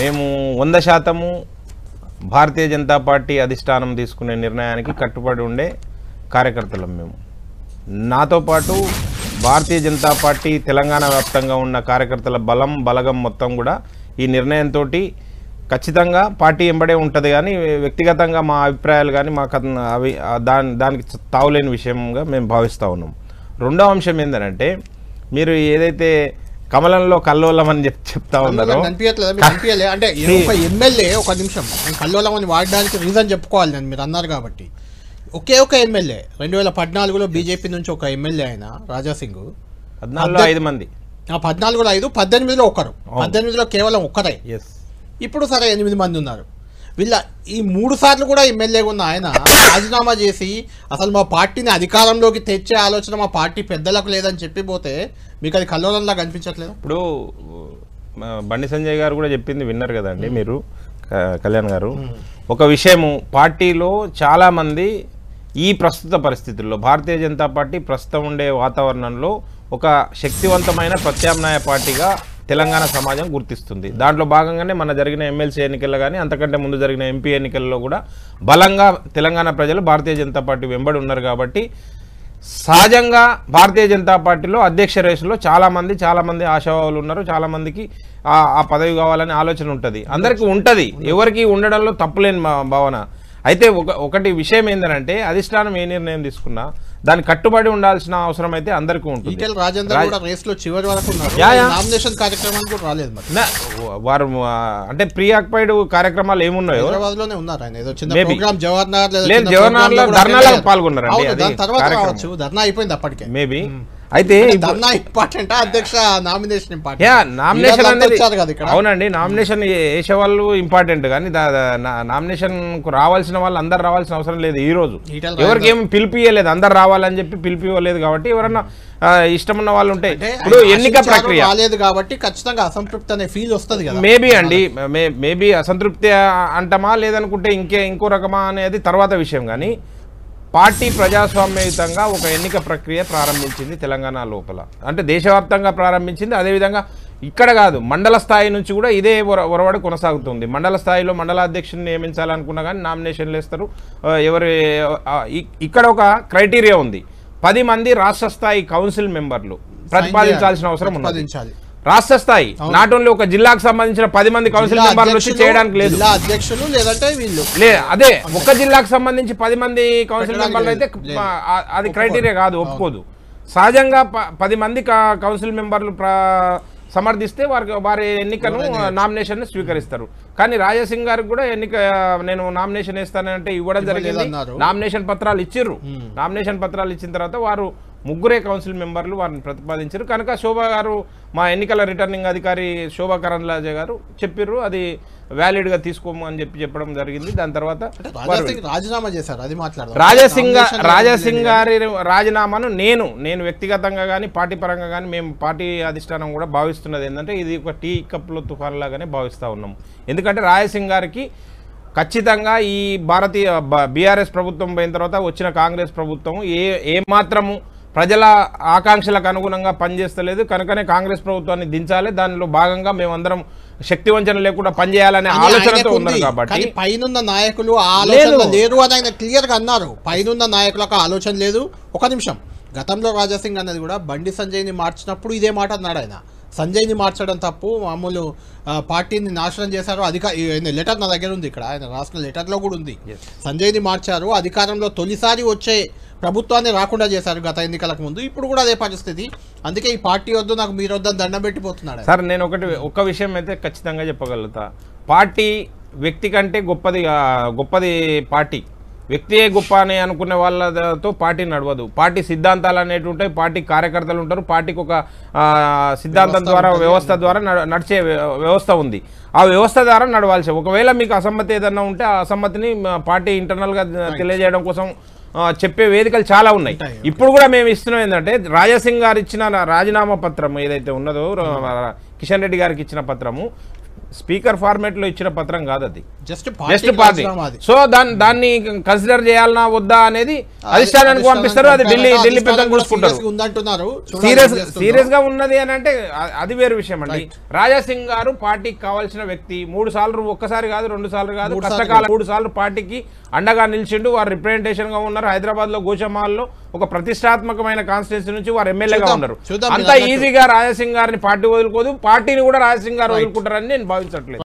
మేము 100% భారతీయ జనతా పార్టీ అధిష్టానం తీసుకునే నిర్ణయానికి కట్టుబడి ఉండే కార్యకర్తలం మేము. నాతో పాటు భారతీయ జనతా పార్టీ తెలంగాణ వ్యాప్తంగా ఉన్న కార్యకర్తల బలగం మొత్తం కూడా ఈ నిర్ణయంతో ఖచ్చితంగా పార్టీ ఎంబడే ఉంటుంది. కానీ వ్యక్తిగతంగా మా అభిప్రాయాలు కానీ మాకు అవి దానికి తావులేని విషయంగా మేము భావిస్తూ ఉన్నాం. రెండవ అంశం ఏంటంటే, మీరు ఏదైతే కమలంలో కల్లోలం అని చెప్తా ఉన్నారో అంటే ఎమ్మెల్యే ఒక నిమిషం కల్లోలం అని వాడడానికి రీజన్ చెప్పుకోవాలి నేను, మీరు అన్నారు కాబట్టి. ఒకే ఒక ఎమ్మెల్యే 2014లో బీజేపీ నుంచి ఒక ఎమ్మెల్యే ఆయన రాజాసింగ్, 14లో 5 మంది, 14లో 5, 18లో ఒకరు, 18లో కేవలం ఒక్కరే. ఇప్పుడు సరే 8 మంది ఉన్నారు. వీళ్ళ ఈ 3 సార్లు కూడా ఎమ్మెల్యేగా ఉన్న ఆయన రాజీనామా చేసి అసలు మా పార్టీని అధికారంలోకి తెచ్చే ఆలోచన మా పార్టీ పెద్దలకు లేదని చెప్పిపోతే మీకు అది కల్లోలంలా కనిపించట్లేదు? ఇప్పుడు బండి సంజయ్ గారు కూడా చెప్పింది విన్నారు కదండి మీరు, కళ్యాణ్ గారు. ఒక విషయము, పార్టీలో చాలామంది ఈ ప్రస్తుత పరిస్థితుల్లో భారతీయ జనతా పార్టీ ప్రస్తుతం ఉండే వాతావరణంలో ఒక శక్తివంతమైన ప్రత్యామ్నాయ పార్టీగా తెలంగాణ సమాజం గుర్తిస్తుంది. దాంట్లో భాగంగానే మన జరిగిన ఎమ్మెల్సీ ఎన్నికల్లో కానీ అంతకంటే ముందు జరిగిన ఎంపీ ఎన్నికల్లో కూడా బలంగా తెలంగాణ ప్రజలు భారతీయ జనతా పార్టీ వెంబడి ఉన్నారు. కాబట్టి సహజంగా భారతీయ జనతా పార్టీలో అధ్యక్ష రేసులో చాలామంది ఆశావాహులు ఉన్నారు. చాలామందికి ఆ పదవి కావాలని ఆలోచన ఉంటుంది, అందరికీ ఉంటుంది, ఎవరికి ఉండడంలో తప్పులేని భావన. అయితే ఒకటి విషయం ఏంటంటే, అధిష్టానం ఏ నిర్ణయం తీసుకున్నా దానికి కట్టుబడి ఉండాల్సిన అవసరం అయితే అందరికీ ఉంటుంది. వారు అంటే ప్రీ ఆక్యుపైడ్ కార్యక్రమాలు ఏమున్నాయో జవహర్ లో ధర్నాలో పాల్గొన్నారండి. ధర్నా అయిపోయింది అప్పటికే మేబీ. అయితే నామినేషన్ అనేది అవునండి, నామినేషన్ వేసే వాళ్ళు ఇంపార్టెంట్, కానీ నామినేషన్ కు రావాల్సిన వాళ్ళు అందరు రావాల్సిన అవసరం లేదు. ఈ రోజు ఎవరికి ఏమి పిలిపియలేదు, అందరు రావాలని చెప్పి పిలిపివ్వలేదు. కాబట్టి ఎవరన్నా ఇష్టమున్న వాళ్ళు ఉంటే ఇప్పుడు ఎన్నిక ప్రక్రియ రాలేదు కాబట్టి ఖచ్చితంగా అసంతృప్తి అనే ఫీల్ వస్తుంది కదా. మేబీ అండి, మేబీ అసంతృప్తి అంటమా లేదనుకుంటే ఇంకో రకమా అనేది తర్వాత విషయం. కానీ పార్టీ ప్రజాస్వామ్యయుతంగా ఒక ఎన్నిక ప్రక్రియ ప్రారంభించింది తెలంగాణ లోపల, అంటే దేశవ్యాప్తంగా ప్రారంభించింది. అదేవిధంగా ఇక్కడ కాదు, మండల స్థాయి నుంచి కూడా ఇదే ఒరవడి కొనసాగుతుంది. మండల స్థాయిలో మండలాధ్యక్షుని నియమించాలనుకున్నా కానీ నామినేషన్లు వేస్తారు. ఇక్కడ ఒక క్రైటీరియా ఉంది, 10 మంది రాష్ట్ర స్థాయి కౌన్సిల్ మెంబర్లు ప్రతిపాదించాల్సిన అవసరం ఉన్నది. రాష్ట్ర స్థాయి, నాట్ ఓన్లీ ఒక జిల్లాకు సంబంధించిన 10 మంది కౌన్సిల్ మెంబర్లు వచ్చి చేయడానికి లేదు. అధ్యక్షులు లేదంటే వీళ్ళు అదే ఒక జిల్లాకు సంబంధించి 10 మంది కౌన్సిల్ మెంబర్లు అయితే అది క్రైటీరియా కాదు, ఒప్పుకోదు. సహజంగా 10 మంది కౌన్సిల్ మెంబర్లు సమర్థిస్తే వారి ఎన్నికను నామినేషన్ స్వీకరిస్తారు. కానీ రాజాసింగ్ గారికి కూడా నేను నామినేషన్ వేస్తానంటే ఇవ్వడం జరిగింది. నామినేషన్ పత్రాలు ఇచ్చిర్రు. నామినేషన్ పత్రాలు ఇచ్చిన తర్వాత వారు 3 కౌన్సిల్ మెంబర్లు వారిని ప్రతిపాదించారు. కనుక శోభా గారు, మా ఎన్నికల రిటర్నింగ్ అధికారి శోభా కరంద్లాజే గారు చెప్పారు, అది వ్యాలిడ్ గా తీసుకోము అని చెప్పడం జరిగింది. దాని తర్వాత రాజీనామా చేశారు. అది రాజాసింగ్ గారి రాజీనామాను నేను వ్యక్తిగతంగా కానీ పార్టీ పరంగా కానీ మేము పార్టీ అధిష్టానం కూడా భావిస్తున్నది ఏంటంటే, ఇది ఒక టీ కప్లో తుఫాన్ లాగానే భావిస్తూ ఉన్నాం. ఎందుకంటే రాజాసింగ్ గారికి ఖచ్చితంగా ఈ భారతీయ బీఆర్ఎస్ ప్రభుత్వం పోయిన తర్వాత వచ్చిన కాంగ్రెస్ ప్రభుత్వం ఏమాత్రము ప్రజల ఆకాంక్షలకు అనుగుణంగా పనిచేస్తలేదు. కనుకనే కాంగ్రెస్ ప్రభుత్వాన్ని దించాలి, దానిలో భాగంగా మేమందరం శక్తి వంచన లేకుండా పనిచేయాలనే ఆలోచనతో ఉన్నారు. కాబట్టి పైనున్న నాయకులు ఆలోచన లేరు అని ఆయన క్లియర్ గా అన్నారు. పైనున్న నాయకులకు ఆలోచన లేదు. ఒక నిమిషం, గతంలో రాజాసింగ్ అన్నది కూడా బండి సంజయ్ని మార్చినప్పుడు ఇదే మాట అన్నాడు ఆయన. సంజయ్ని మార్చడం తప్పు, మామూలు పార్టీని నాశనం చేశారు. లెటర్ నా దగ్గర ఉంది, ఇక్కడ ఆయన రాసిన లెటర్లో కూడా ఉంది. సంజయ్ని మార్చారు, అధికారంలో తొలిసారి వచ్చే ప్రభుత్వాన్ని రాకుండా చేశారు గత ఎన్నికలకు ముందు. ఇప్పుడు కూడా అదే పరిస్థితి. అందుకే ఈ పార్టీ వద్దు, నాకు మీరు వద్దని దండం పెట్టిపోతున్నాడు సార్. నేను ఒక విషయం అయితే ఖచ్చితంగా చెప్పగలుగుతా, పార్టీ వ్యక్తి కంటే గొప్పది పార్టీ. వ్యక్తియే గొప్ప అని అనుకునే వాళ్ళతో పార్టీ నడవదు. పార్టీ సిద్ధాంతాలు అనేవి ఉంటాయి, పార్టీ కార్యకర్తలు ఉంటారు, పార్టీకి ఒక సిద్ధాంతం ద్వారా వ్యవస్థ ద్వారా నడిచే వ్యవస్థ ఉంది. ఆ వ్యవస్థ ద్వారా నడవాల్సి. ఒకవేళ మీకు అసమ్మతి ఏదన్నా ఉంటే ఆ అసమ్మతిని పార్టీ ఇంటర్నల్గా తెలియజేయడం కోసం చెప్పే వేదికలు చాలా ఉన్నాయి. ఇప్పుడు కూడా మేము ఇస్తున్నాం ఏంటంటే, రాజాసింగ్ గారు ఇచ్చిన రాజీనామా పత్రం ఏదైతే ఉన్నదో, కిషన్ రెడ్డి గారికి ఇచ్చిన పత్రము స్పీకర్ ఫార్మేట్ లో ఇచ్చిన పత్రం కాదు అది, జస్ట్ జస్ట్ పార్టీ. సో దాన్ని కన్సిడర్ చేయాలనా వద్దా అనేది అధిష్టానానికి పంపిస్తారు, అది ఢిల్లీ పెద్దలు చూసుకుంటారు. సీరియస్ గా ఉన్నది అని అంటే అది వేరు విషయం అండి. రాజాసింగ్ గారు పార్టీకి కావాల్సిన వ్యక్తి, 3 సార్లు, ఒక్కసారి కాదు 2 సార్లు కాదు, కష్టకాలం 3 సార్లు పార్టీకి అండగా నిలిచిండు. వారు రిప్రజెంటేషన్ గా ఉన్నారు. హైదరాబాద్ లో గోషమాల్లో ఒక ప్రతిష్టాత్మకమైన కాన్స్టిట్యూన్సీ నుంచి వారు ఎమ్మెల్యేగా ఉన్నారు. అంత ఈజీగా రాజాసింగ్ గారిని పార్టీ వదులుకోదు, పార్టీని కూడా రాజాసింగ్ గారు వదులుకుంటారని నేను భావించట్లేదు.